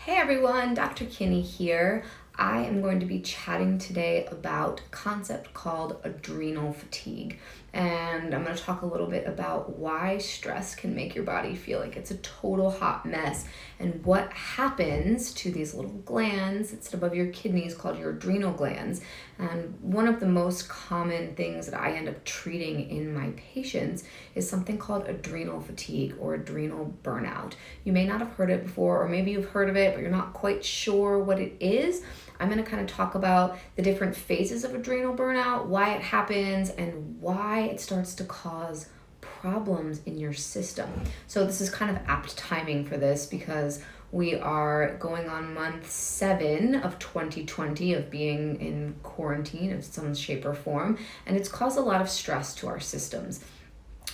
Hey everyone, Dr. Kinney here. I am going to be chatting today about a concept called adrenal fatigue. And I'm going to talk a little bit about why stress can make your body feel like it's a total hot mess and what happens to these little glands that sit above your kidneys called your adrenal glands. And one of the most common things that I end up treating in my patients is something called adrenal fatigue or adrenal burnout. You may not have heard it before, or maybe you've heard of it, but you're not quite sure what it is. I'm going to kind of talk about the different phases of adrenal burnout, why it happens, and why it starts to cause problems in your system. So this is kind of apt timing for this because we are going on month 7 of 2020 of being in quarantine of some shape or form, and it's caused a lot of stress to our systems.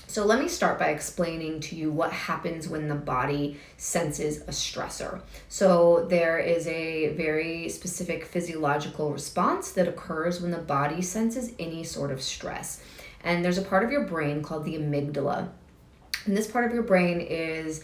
So let me start by explaining to you what happens when the body senses a stressor. So there is a very specific physiological response that occurs when the body senses any sort of stress. And there's a part of your brain called the amygdala. And this part of your brain is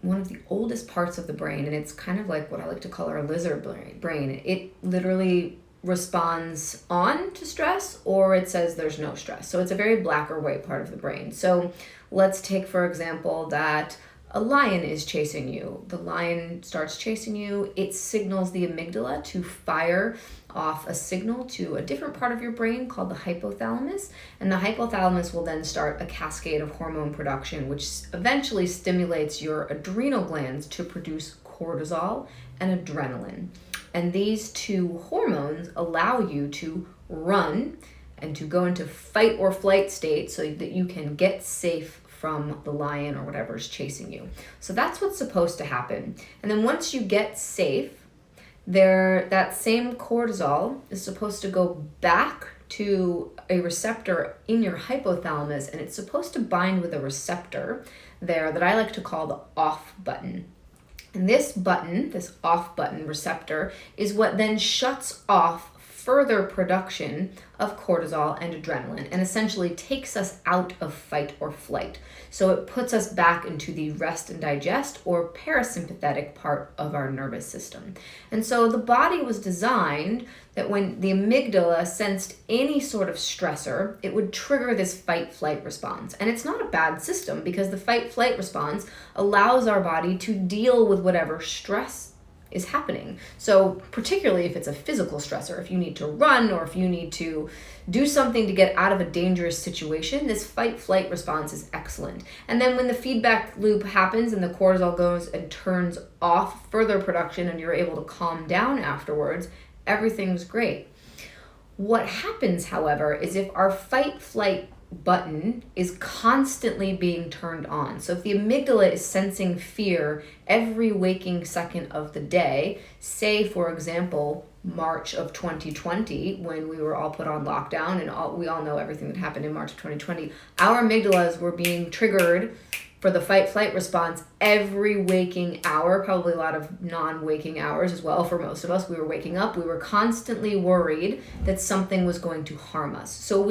one of the oldest parts of the brain, and it's kind of like what I like to call our lizard brain. It literally responds on to stress, or it says there's no stress. So it's a very black or white part of the brain. So let's take, for example, that a lion is chasing you. The lion starts chasing you. It signals the amygdala to fire off a signal to a different part of your brain called the hypothalamus. And the hypothalamus will then start a cascade of hormone production, which eventually stimulates your adrenal glands to produce cortisol and adrenaline. And these two hormones allow you to run and to go into fight or flight state so that you can get safe from the lion or whatever's chasing you. So that's what's supposed to happen. And then once you get safe, that same cortisol is supposed to go back to a receptor in your hypothalamus, and it's supposed to bind with a receptor there that I like to call the off button. And this button, this off button receptor, is what then shuts off further production of cortisol and adrenaline and essentially takes us out of fight or flight. So it puts us back into the rest and digest or parasympathetic part of our nervous system. And so the body was designed that when the amygdala sensed any sort of stressor, it would trigger this fight-flight response. And it's not a bad system because the fight-flight response allows our body to deal with whatever stress is happening. So particularly if it's a physical stressor, if you need to run or if you need to do something to get out of a dangerous situation, this fight-flight response is excellent. And then when the feedback loop happens and the cortisol goes and turns off further production and you're able to calm down afterwards, everything's great. What happens, however, is if our fight-flight button is constantly being turned on. So if the amygdala is sensing fear every waking second of the day, say for example, March of 2020, when we were all put on lockdown and we all know everything that happened in March of 2020, our amygdalas were being triggered for the fight-flight response every waking hour, probably a lot of non-waking hours as well for most of us. We were waking up, we were constantly worried that something was going to harm us. So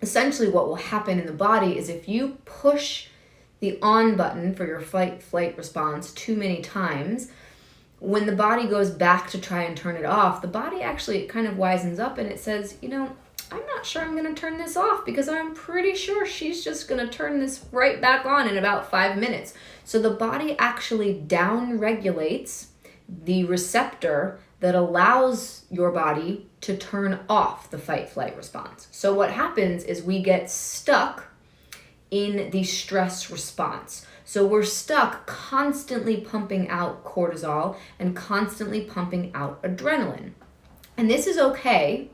essentially what will happen in the body is if you push the on button for your fight-flight response too many times, when the body goes back to try and turn it off, the body actually kind of wisens up and it says, I'm not sure I'm going to turn this off because I'm pretty sure she's just going to turn this right back on in about 5 minutes. So the body actually down-regulates the receptor that allows your body to turn off the fight-flight response. So what happens is we get stuck in the stress response. So we're stuck constantly pumping out cortisol and constantly pumping out adrenaline. And this is okay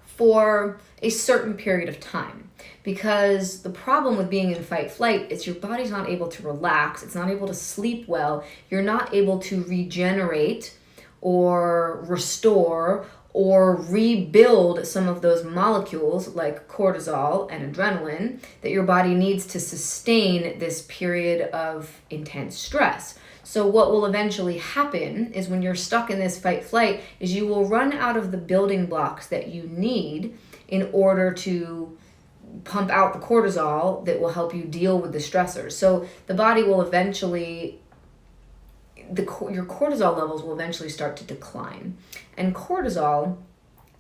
for a certain period of time, because the problem with being in fight-flight is your body's not able to relax, it's not able to sleep well, you're not able to regenerate or restore or rebuild some of those molecules like cortisol and adrenaline that your body needs to sustain this period of intense stress. So what will eventually happen is when you're stuck in this fight-flight is you will run out of the building blocks that you need in order to pump out the cortisol that will help you deal with the stressors. So the body will eventually your cortisol levels will eventually start to decline. And cortisol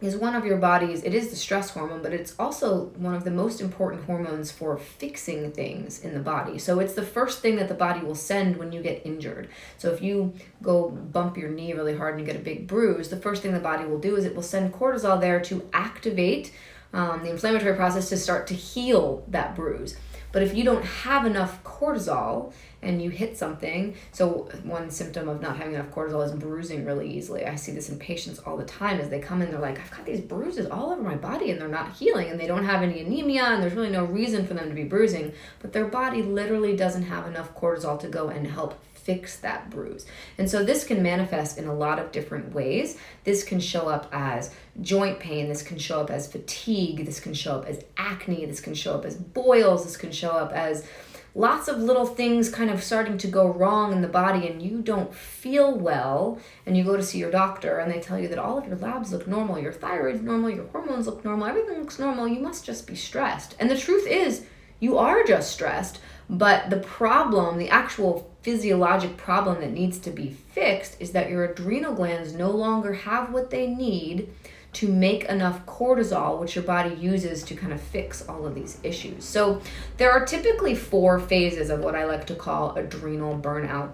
is one of your body's, it is the stress hormone, but it's also one of the most important hormones for fixing things in the body. So it's the first thing that the body will send when you get injured. So if you go bump your knee really hard and you get a big bruise, the first thing the body will do is it will send cortisol there to activate the inflammatory process to start to heal that bruise. But if you don't have enough cortisol and you hit something, so one symptom of not having enough cortisol is bruising really easily. I see this in patients all the time as they come in, they're like, I've got these bruises all over my body and they're not healing, and they don't have any anemia and there's really no reason for them to be bruising, but their body literally doesn't have enough cortisol to go and help fix that bruise. And so this can manifest in a lot of different ways. This can show up as joint pain, this can show up as fatigue, this can show up as acne, this can show up as boils, this can show up as lots of little things kind of starting to go wrong in the body, and you don't feel well, and you go to see your doctor and they tell you that all of your labs look normal, your thyroid's normal, your hormones look normal, everything looks normal, you must just be stressed. And the truth is, you are just stressed, but the problem, the actual physiologic problem that needs to be fixed is that your adrenal glands no longer have what they need to make enough cortisol, which your body uses to kind of fix all of these issues. So there are typically 4 phases of what I like to call adrenal burnout.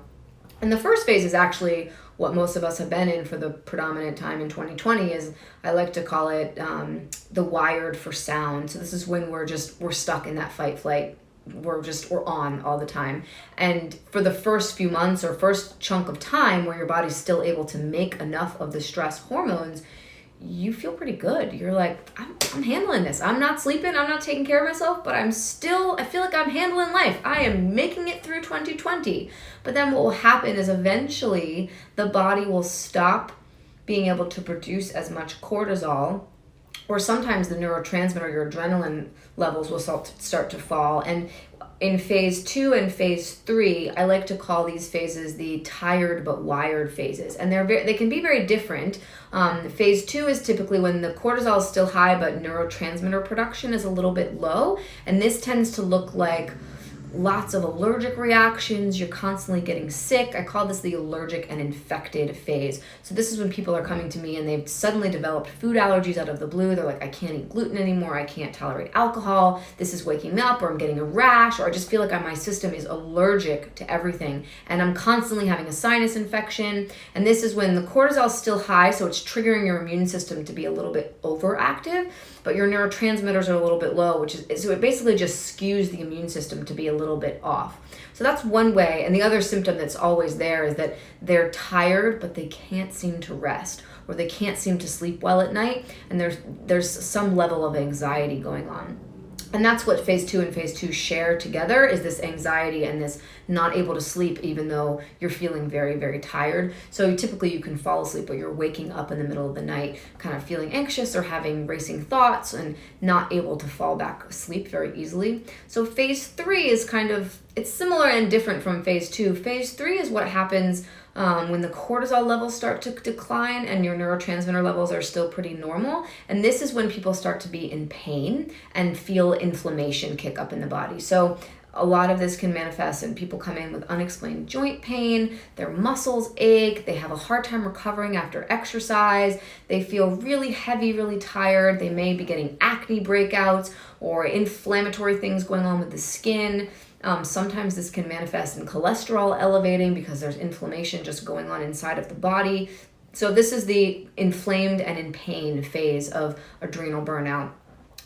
And the first phase is actually what most of us have been in for the predominant time in 2020 is, I like to call it the wired for sound. So this is when we're stuck in that fight flight. We're on all the time. And for the first few months or first chunk of time where your body's still able to make enough of the stress hormones, you feel pretty good. You're like, I'm handling this. I'm not sleeping. I'm not taking care of myself, but I feel like I'm handling life. I am making it through 2020. But then what will happen is eventually the body will stop being able to produce as much cortisol, or sometimes the neurotransmitter, your adrenaline levels will start to fall. And in phase 2 and phase 3, I like to call these phases the tired but wired phases. And they can be very different. Phase 2 is typically when the cortisol is still high, but neurotransmitter production is a little bit low. And this tends to look like lots of allergic reactions. You're constantly getting sick. I call this the allergic and infected phase. So this is when people are coming to me and they've suddenly developed food allergies out of the blue. They're like, I can't eat gluten anymore. I can't tolerate alcohol. This is waking me up, or I'm getting a rash, or I just feel like my system is allergic to everything. And I'm constantly having a sinus infection. And this is when the cortisol is still high, so it's triggering your immune system to be a little bit overactive, but your neurotransmitters are a little bit low, so it basically just skews the immune system to be a little bit off. So that's one way. And the other symptom that's always there is that they're tired, but they can't seem to rest, or they can't seem to sleep well at night, and there's some level of anxiety going on. And that's what phase 2 and phase 2 share together, is this anxiety and this not able to sleep even though you're feeling very, very tired. So typically you can fall asleep, but you're waking up in the middle of the night kind of feeling anxious or having racing thoughts and not able to fall back asleep very easily. So phase 3 is it's similar and different from phase 2. Phase 3 is what happens when the cortisol levels start to decline and your neurotransmitter levels are still pretty normal. And this is when people start to be in pain and feel inflammation kick up in the body. So a lot of this can manifest and people come in with unexplained joint pain, their muscles ache, they have a hard time recovering after exercise, they feel really heavy, really tired, they may be getting acne breakouts or inflammatory things going on with the skin. Sometimes this can manifest in cholesterol elevating because there's inflammation just going on inside of the body. So this is the inflamed and in pain phase of adrenal burnout.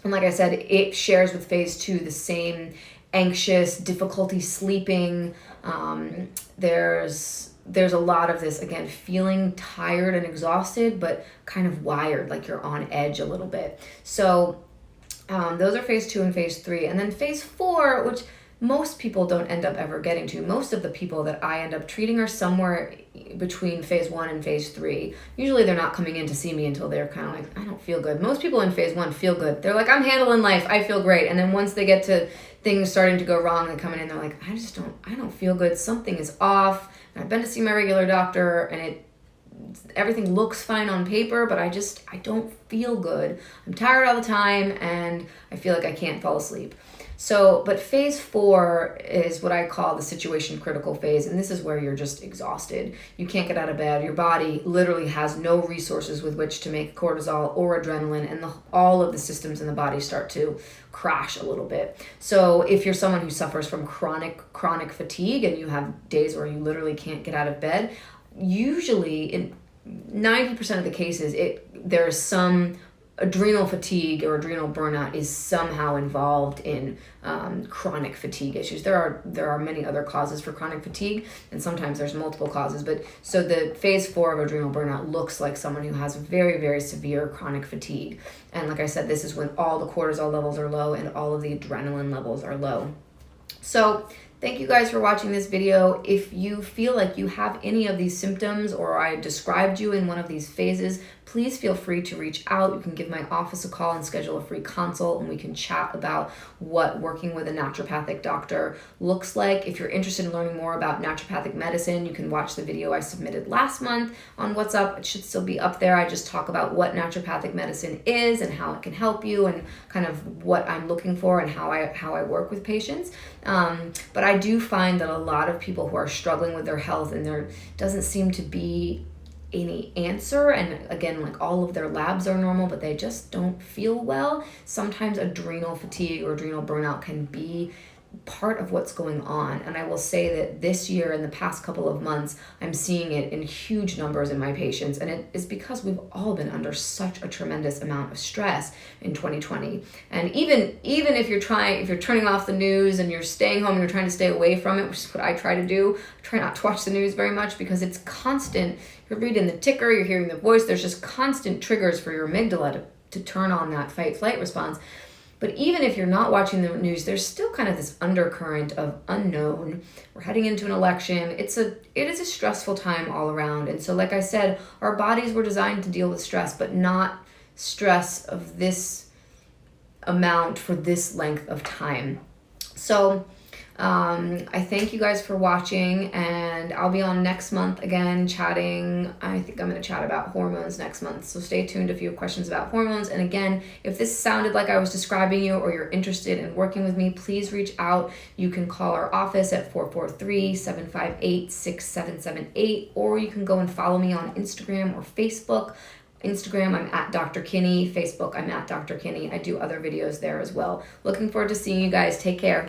And like I said, it shares with phase 2 the same anxious, difficulty sleeping. There's a lot of this, again, feeling tired and exhausted, but kind of wired, like you're on edge a little bit. So those are phase 2 and phase 3. And then phase 4, which most people don't end up ever getting to. Most of the people that I end up treating are somewhere between phase 1 and phase 3. Usually they're not coming in to see me until they're kind of like, I don't feel good. Most people in phase 1 feel good. They're like, I'm handling life. I feel great. And then once they get to things starting to go wrong, they're coming in, they're like, I don't feel good. Something is off. And I've been to see my regular doctor and everything looks fine on paper, but I don't feel good. I'm tired all the time and I feel like I can't fall asleep. So, but phase 4 is what I call the situation critical phase, and this is where you're just exhausted. You can't get out of bed. Your body literally has no resources with which to make cortisol or adrenaline, and all of the systems in the body start to crash a little bit. So, if you're someone who suffers from chronic fatigue and you have days where you literally can't get out of bed, usually in 90% of the cases, there's some adrenal fatigue or adrenal burnout is somehow involved in chronic fatigue issues. There are many other causes for chronic fatigue, and sometimes there's multiple causes. But so the phase 4 of adrenal burnout looks like someone who has very, very severe chronic fatigue. And like I said, this is when all the cortisol levels are low and all of the adrenaline levels are low. So thank you guys for watching this video. If you feel like you have any of these symptoms or I described you in one of these phases, please feel free to reach out. You can give my office a call and schedule a free consult, and we can chat about what working with a naturopathic doctor looks like. If you're interested in learning more about naturopathic medicine, you can watch the video I submitted last month on What's Up. It should still be up there. I just talk about what naturopathic medicine is and how it can help you and kind of what I'm looking for and how I work with patients. But I do find that a lot of people who are struggling with their health and there doesn't seem to be any answer, and again, like all of their labs are normal but they just don't feel well. Sometimes adrenal fatigue or adrenal burnout can be part of what's going on. And I will say that this year, in the past couple of months, I'm seeing it in huge numbers in my patients, and it is because we've all been under such a tremendous amount of stress in 2020. And even if you're turning off the news and you're staying home and you're trying to stay away from it, which is what I try to do, I try not to watch the news very much because it's constant. You're reading the ticker, you're hearing the voice, there's just constant triggers for your amygdala to turn on that fight-flight response. But even if you're not watching the news, there's still kind of this undercurrent of unknown. We're heading into an election. It is a stressful time all around. And so, like I said, our bodies were designed to deal with stress, but not stress of this amount for this length of time. So I thank you guys for watching, and I'll be on next month again chatting. I think I'm going to chat about hormones next month, so stay tuned if you have questions about hormones. And again, if this sounded like I was describing you or you're interested in working with me, please reach out. You can call our office at 443-758-6778, or you can go and follow me on Instagram or Facebook. Instagram, I'm at Dr. Kinney. Facebook, I'm at Dr. Kinney. I do other videos there as well. Looking forward to seeing you guys. Take care.